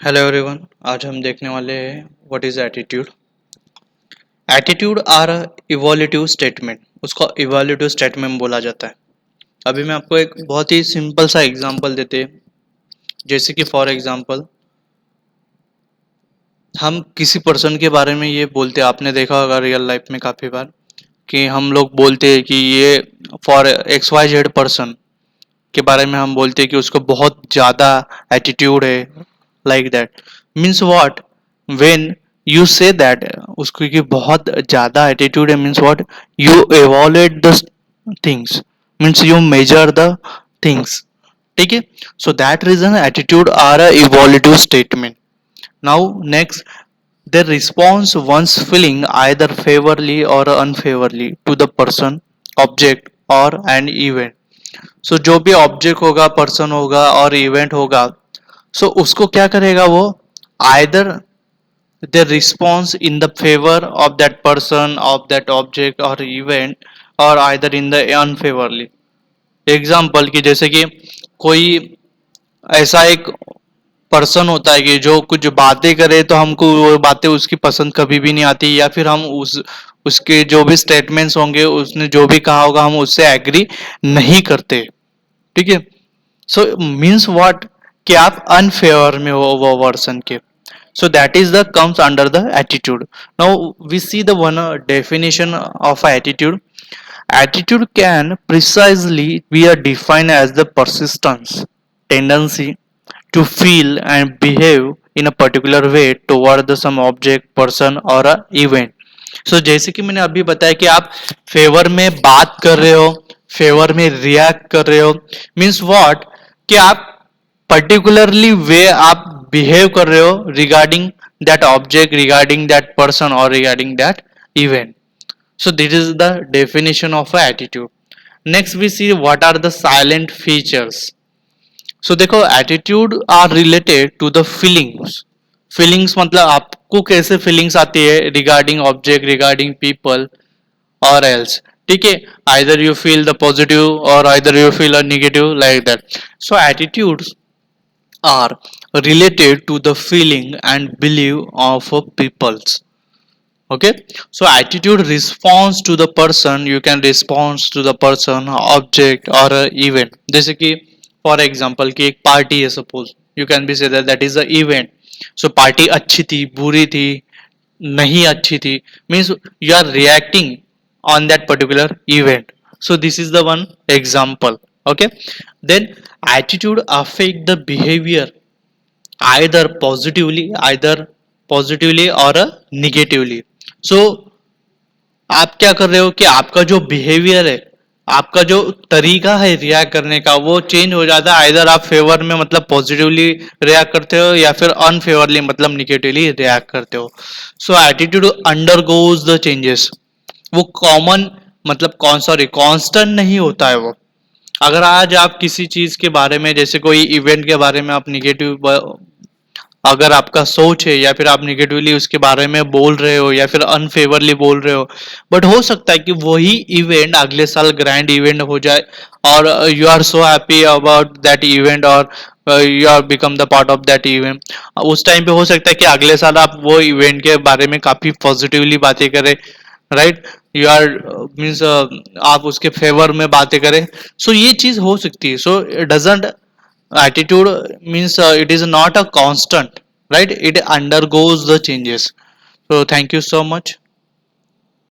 Hello everyone. आज हम देखने वाले हैं what is attitude. Attitude are evaluative statement, उसको इवोल्यूटिव स्टेटमेंट बोला जाता है। अभी मैं आपको एक बहुत ही सिंपल सा एग्जांपल देते हैं। जैसे कि फॉर एग्जांपल हम किसी पर्सन के बारे में ये बोलते हैं, आपने देखा होगा रियल लाइफ में काफ़ी बार कि हम लोग बोलते हैं कि ये for X Y Z person के बारे में हम बोलते हैं कि उसको बहुत ज़्यादा एटीट्यूड है, like that. Means what? When you say that उसको कि बहुत ज़्यादा एटीट्यूड है, means what? You evaluate the things, means you measure the things. ठीक है। So that reason attitude are a evaluative statement. Now next, their response once feeling either favorably or unfavorably to the person, object or an event. सो जो भी object होगा, person होगा और event होगा, सो उसको क्या करेगा वो? Either the response in the favour of that person, of that object और इवेंट, और आइदर इन द अनफेवरली। एग्जाम्पल की जैसे कि कोई ऐसा एक पर्सन होता है कि जो कुछ बातें करे तो हमको वो बातें उसकी पसंद कभी भी नहीं आती, या फिर हम उसके जो भी स्टेटमेंट्स होंगे, उसने जो भी कहा होगा, हम उससे एग्री नहीं करते। ठीक है। So means what? कि आप अनफेवर में हो वो पर्सन के। So that is the comes under the attitude. Now we see the one definition of attitude. Attitude can precisely be defined as the persistence, tendency to feel and behave in a particular way toward the some object, person or a event. So जैसे कि मैंने अभी बताया कि आप favour में बात कर रहे हो, फेवर में रिएक्ट कर रहे हो, मीन्स व्हाट? कि आप पर्टिकुलरली वे आप बिहेव कर रहे हो regarding that object, regarding that person और regarding that event. So this is the definition of a attitude. Next we see what are the silent features. So देखो, attitude are related to the feelings. Feelings मतलब आपको कैसे feelings आती है regarding object, regarding people or else. ठीक है। Either you feel the positive or either you feel a negative, like that. So attitudes are related to the feeling and belief of peoples. Okay. So attitude responds to the person, you can respond to the person, object or a event. जैसे कि for example कि एक party है, suppose you can be say that is a event. So party अच्छी थी, बुरी थी, नहीं अच्छी थी, means you are reacting on that particular event. So this is the one example. Okay. Then attitude affect the behavior either positively or negatively. So आप क्या कर रहे हो कि आपका जो बिहेवियर है, आपका जो तरीका है रिएक्ट करने का, वो चेंज हो जाता है। आइदर आप फेवर में मतलब पॉजिटिवली रिएक्ट करते हो या फिर अनफेवरली मतलब निगेटिवली रिएक्ट करते हो. सो एटीट्यूड अंडरगोज द चेंजेस. वो कॉमन मतलब कौन सॉरी कांस्टेंट नहीं होता है वो. अगर आज आप किसी चीज के बारे में, जैसे कोई इवेंट के बारे में आप निगेटिव अगर आपका सोच है, या फिर आप निगेटिवली उसके बारे में बोल रहे हो या फिर अनफेवरली बोल रहे हो, बट हो सकता है कि वही इवेंट अगले साल ग्रैंड इवेंट हो जाए और you are so happy about that event, और you are become the part of that event. उस टाइम पे हो सकता है कि अगले साल आप वो इवेंट के बारे में काफी पॉजिटिवली बातें करें, राइट? यू आर मीन्स आप उसके फेवर में बातें करें. सो ये चीज हो सकती है. So it doesn't attitude means it is not a constant, right? It undergoes the changes. So thank you so much.